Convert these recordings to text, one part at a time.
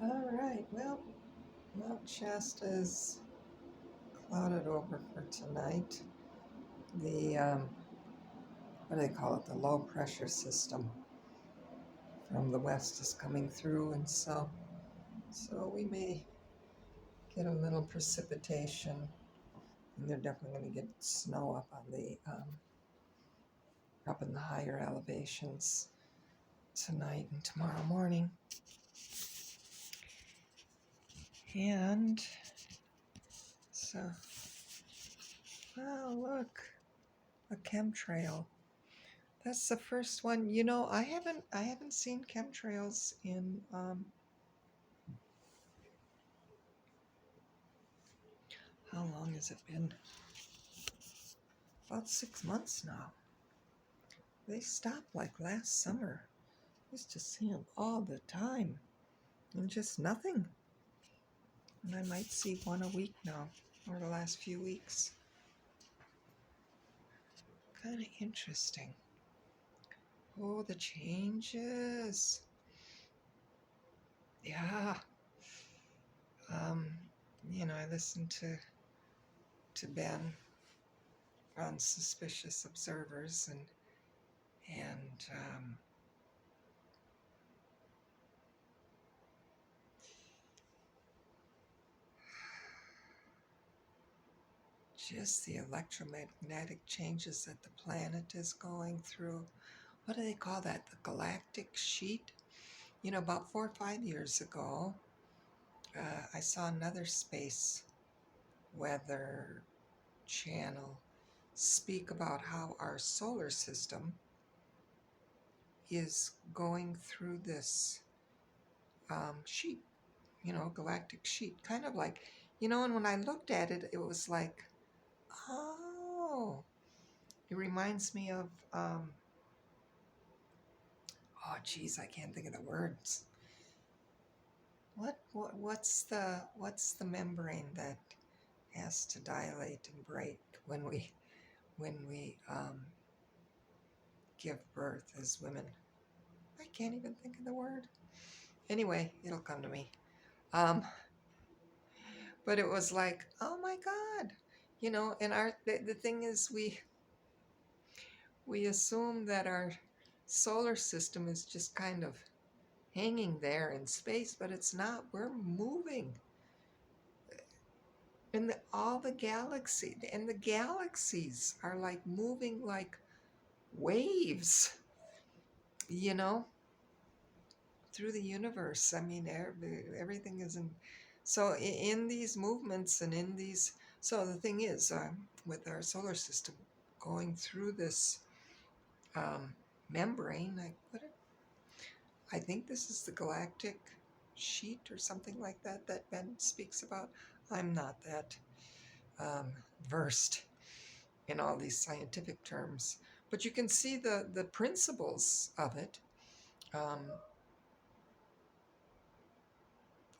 All right, well, Mount Shasta is clouded over for tonight. The, what do they call it? The low pressure system from the west is coming through, and so we may get a little precipitation, and they're definitely going to get snow up on up in the higher elevations tonight and tomorrow morning. And so, oh, look, a chemtrail. That's the first one. I haven't seen chemtrails in how long has it been? About 6 months now. They stopped like last summer. I used to see them all the time, and just nothing. And I might see one a week now, over the last few weeks. Kind of interesting. Oh, the changes. Yeah. Um, I listened to Ben on Suspicious Observers, and just the electromagnetic changes that the planet is going through. What do they call that? The galactic sheet? About 4 or 5 years ago, I saw another space weather channel speak about how our solar system is going through this sheet, galactic sheet. Kind of like, and when I looked at it, it was like, oh, it reminds me of, oh, geez, I can't think of the words. What's the membrane that has to dilate and break when we give birth as women? I can't even think of the word. Anyway, it'll come to me. Um, but it was like, oh my God, and the thing is, we assume that our solar system is just kind of hanging there in space, but it's not. We're moving. And the galaxies are like moving like waves, you know, through the universe. I mean, everything is in. So in these movements and in these, so the thing is, with our solar system going through this um, membrane, I think this is the galactic sheet or something like that Ben speaks about. I'm not that um, versed in all these scientific terms, but you can see the principles of it. Um,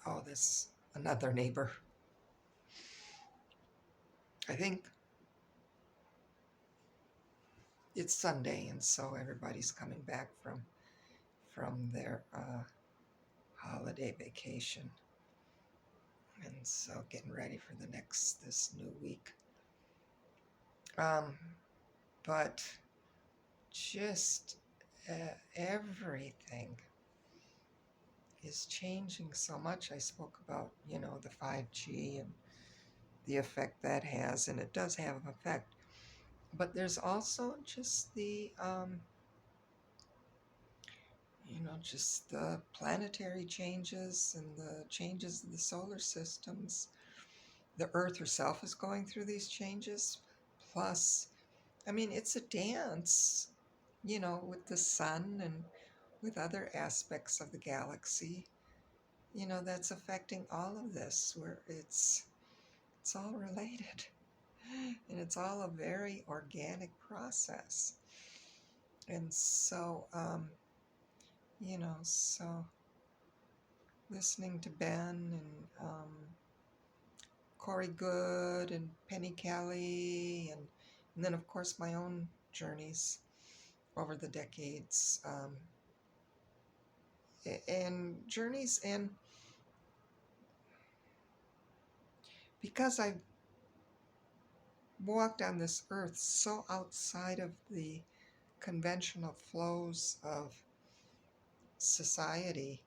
oh, this another neighbor. I think it's Sunday, and so everybody's coming back from their holiday vacation, and so getting ready for this new week. Um, but just everything is changing so much. I spoke about the 5G and the effect that has, and it does have an effect. But there's also just just the planetary changes and the changes of the solar systems. The Earth herself is going through these changes. Plus, I mean, it's a dance, with the sun and with other aspects of the galaxy, that's affecting all of this, where it's all related. And it's all a very organic process. And so, so listening to Ben and Corey Good and Penny Kelly, and then, of course, my own journeys over the decades, and journeys, and because I've walked on this earth so outside of the conventional flows of society,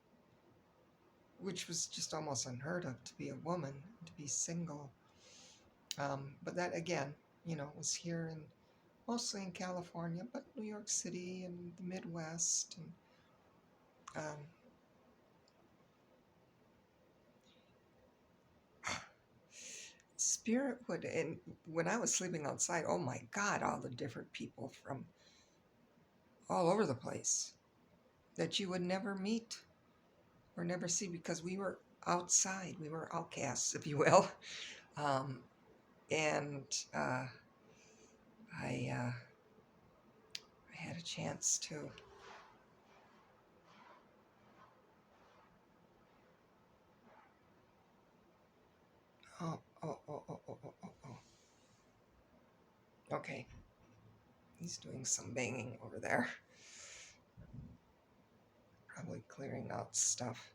which was just almost unheard of to be a woman, to be single. But that again, was here in mostly in California, but New York City and the Midwest, and um, spirit would. And when I was sleeping outside, oh my God, all the different people from all over the place that you would never meet or never see because we were outside. We were outcasts, if you will. Um, and I had a chance to. Oh, oh, oh, oh, oh, oh, oh, oh. Okay. He's doing some banging over there. Probably clearing out stuff.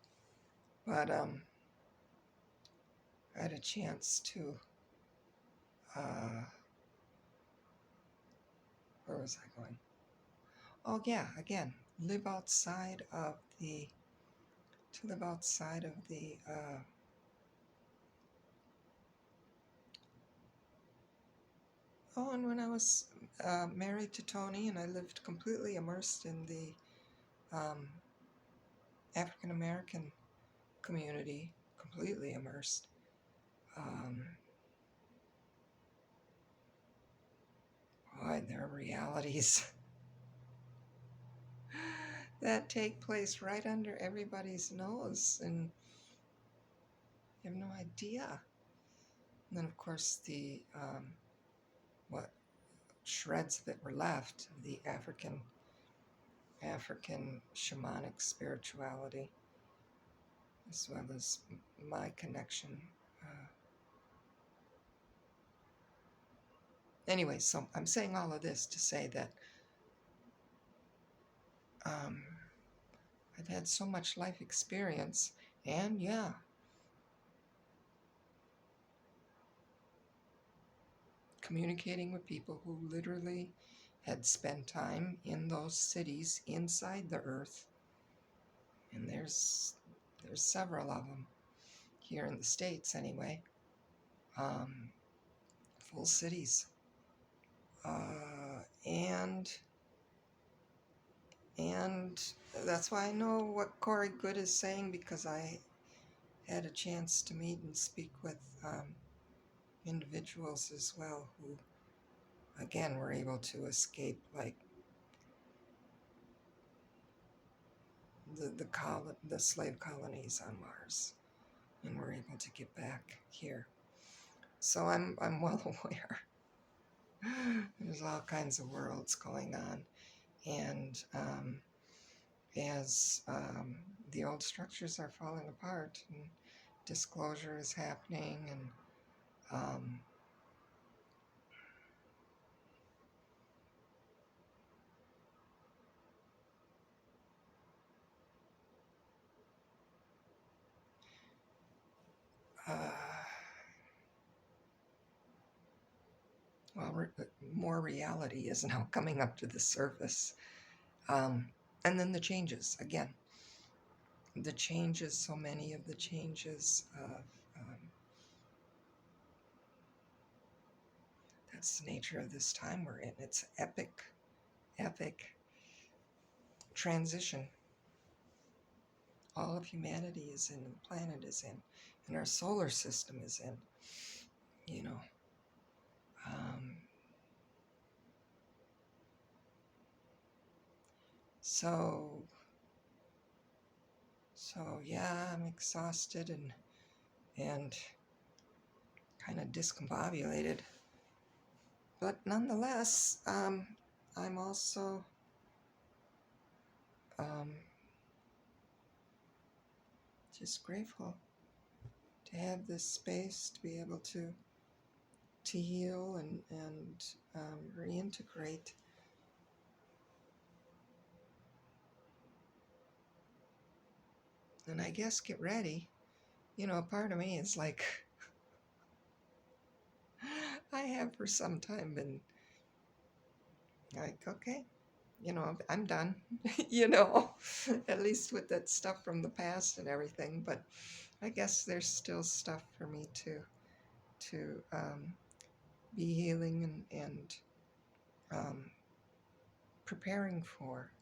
But I had a chance to, where was I going? Oh yeah, again, live outside of the, to live outside of the, oh, and when I was married to Tony and I lived completely immersed in the African American community, completely immersed. Boy, there are realities that take place right under everybody's nose, and you have no idea. And then, of course, the what shreds that were left, the African shamanic spirituality, as well as my connection. Anyway, so I'm saying all of this to say that um, I've had so much life experience, and yeah, communicating with people who literally had spent time in those cities inside the earth, and there's several of them here in the States anyway, um, full cities, and that's why I know what Corey Good is saying, because I had a chance to meet and speak with individuals as well who, again, were able to escape, like the slave colonies on Mars, and were able to get back here. So I'm well aware. There's all kinds of worlds going on, and as the old structures are falling apart and disclosure is happening, and um, uh, well, more reality is now coming up to the surface. And then the changes, again, so many of the changes of, that's the nature of this time we're in. It's epic transition. All of humanity is in, the planet is in, and our solar system is in, you know. Um, so yeah, I'm exhausted and kind of discombobulated, but nonetheless, I'm also um, just grateful to have this space to be able to heal and reintegrate. And I guess get ready. A part of me is like, I have for some time been like, okay, I'm done, at least with that stuff from the past and everything. But I guess there's still stuff for me to be healing and um, preparing for,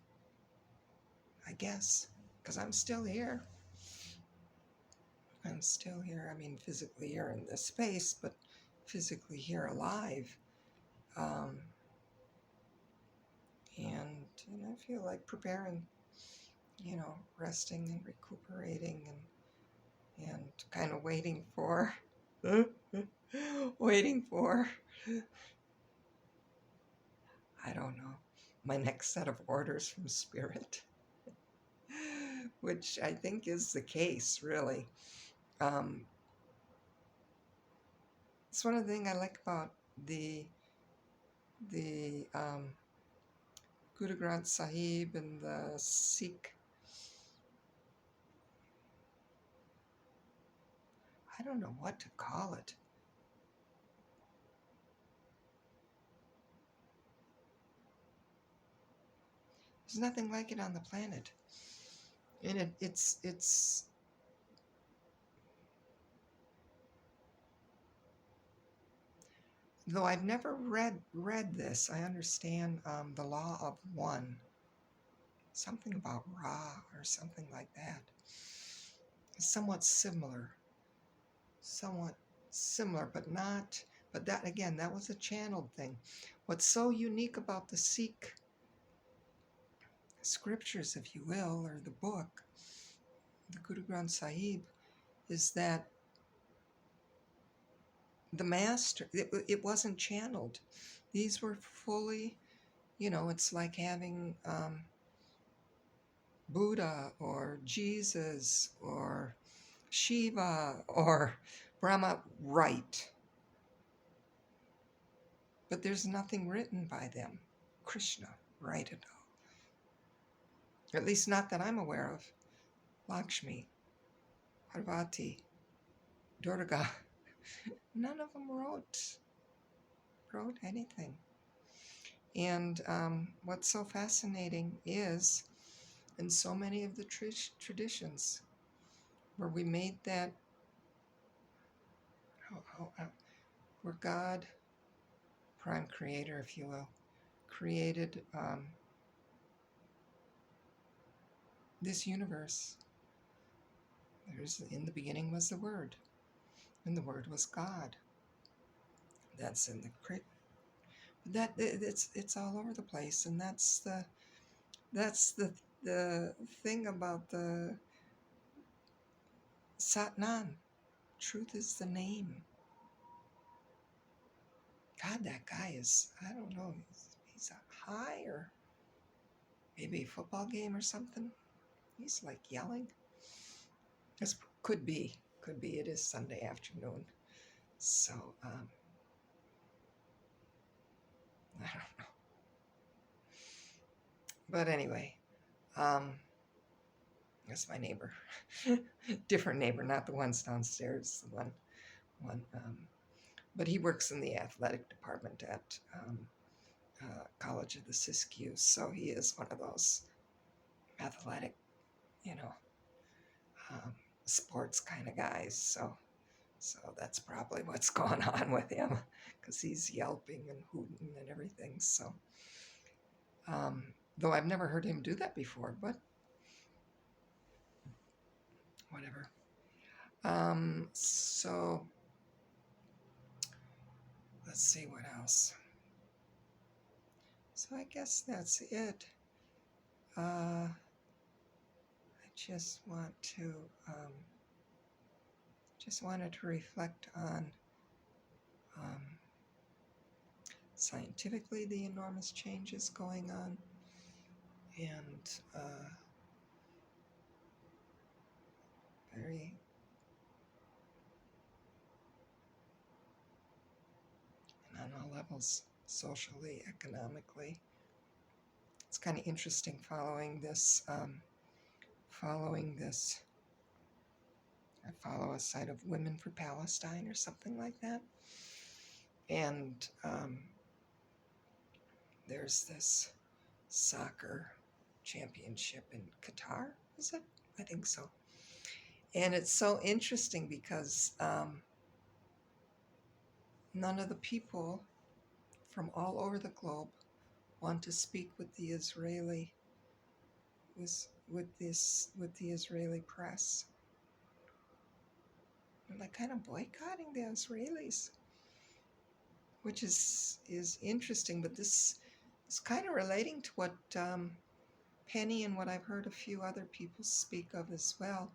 I guess, because I'm still here. I'm still here. I mean, physically here in this space, but physically here alive. Um, and I feel like preparing, resting and recuperating and kind of waiting for, waiting for, I don't know, my next set of orders from Spirit, which I think is the case, really. Um, it's one of the things I like about the Guru Granth Sahib and the Sikh. I don't know what to call it. There's nothing like it on the planet. And it's though I've never read this, I understand the law of one, something about Ra or something like that. It's somewhat similar, but not. But that again, that was a channeled thing. What's so unique about the Sikh scriptures, if you will, or the book, the Guru Granth Sahib, is that the master, it wasn't channeled. These were fully, it's like having Buddha or Jesus or Shiva or Brahma write, but there's nothing written by them. Krishna write it all. At least not that I'm aware of. Lakshmi, Parvati, Durga, none of them wrote anything. And what's so fascinating is, in so many of the traditions, where we made that, where God, prime creator, if you will, created this universe. In the beginning was the Word, and the Word was God. That's in it's all over the place, and that's the thing about the Satnam. Truth is the name. God, that guy is, I don't know, he's high, or maybe a football game or something. He's like yelling. This could be. It is Sunday afternoon. So, I don't know. But anyway, that's my neighbor. Different neighbor, not the ones downstairs. The one. But he works in the athletic department at College of the Siskiyous. So he is one of those athletic, you know, sports kind of guys. So that's probably what's going on with him, because he's yelping and hooting and everything. So, though I've never heard him do that before, but whatever. So let's see what else. So I guess that's it. I just wanted to reflect on scientifically the enormous changes going on, and very on all levels, socially, economically. It's kind of interesting following this. I follow a site of Women for Palestine or something like that, And there's this soccer championship in Qatar, is it? I think so. And it's so interesting because none of the people from all over the globe want to speak with the Israeli with the Israeli press. They're like kind of boycotting the Israelis, which is interesting. But this is kind of relating to what Penny and what I've heard a few other people speak of as well.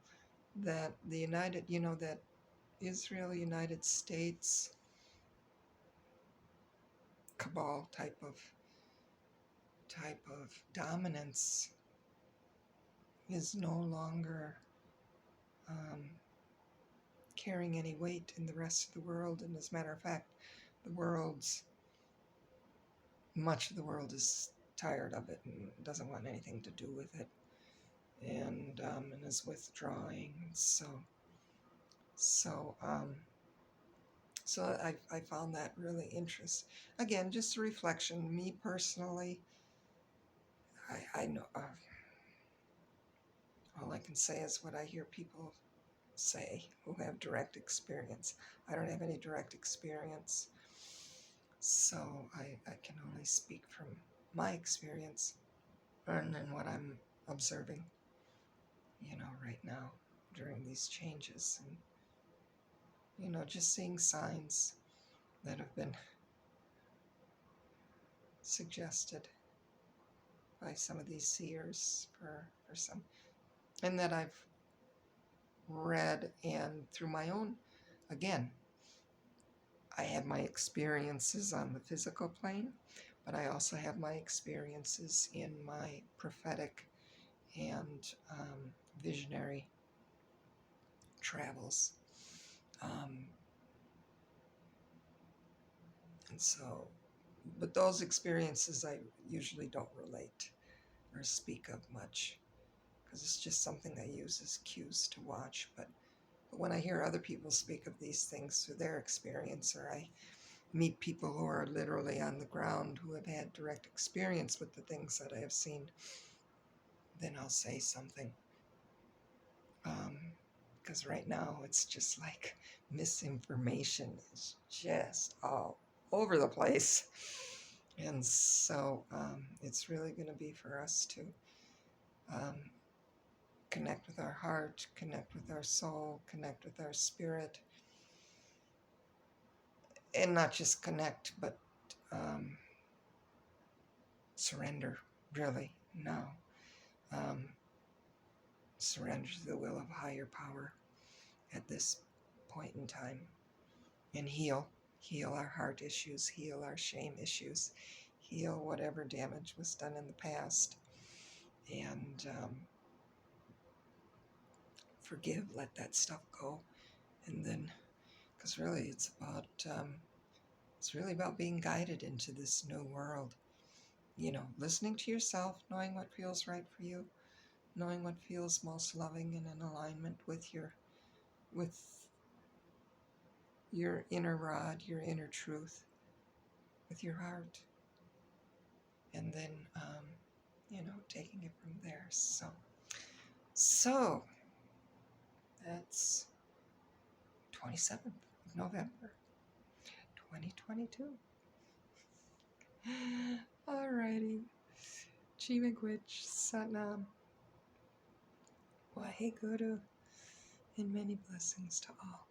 That the United, that Israel, United States cabal type of dominance is no longer um, carrying any weight in the rest of the world. And as a matter of fact, much of the world is tired of it and doesn't want anything to do with it, and is withdrawing. So I found that really interesting. Again, just a reflection. Me personally, I know all I can say is what I hear people say who have direct experience. I don't have any direct experience, so I can only speak from my experience and then what I'm observing, right now during these changes, and just seeing signs that have been suggested by some of these seers for some, and that I've read, and through my own, again, I have my experiences on the physical plane, but I also have my experiences in my prophetic and visionary travels. Um, and so, but those experiences I usually don't relate or speak of much because it's just something I use as cues to watch. But when I hear other people speak of these things through their experience, or I meet people who are literally on the ground who have had direct experience with the things that I have seen, then I'll say something. Because right now it's just like misinformation is just all over the place. And so it's really going to be for us to um, connect with our heart, connect with our soul, connect with our spirit, and not just connect, but surrender, really, now. Um, surrender to the will of higher power at this point in time, and heal our heart issues, heal our shame issues, heal whatever damage was done in the past, and forgive, let that stuff go. And then, because really it's really about being guided into this new world, listening to yourself, knowing what feels right for you, knowing what feels most loving and in alignment with your inner rod, your inner truth, with your heart, and then taking it from there. So that's 27th of November 2022. Alrighty, Chimagwich Satnam, Waheguru, and many blessings to all.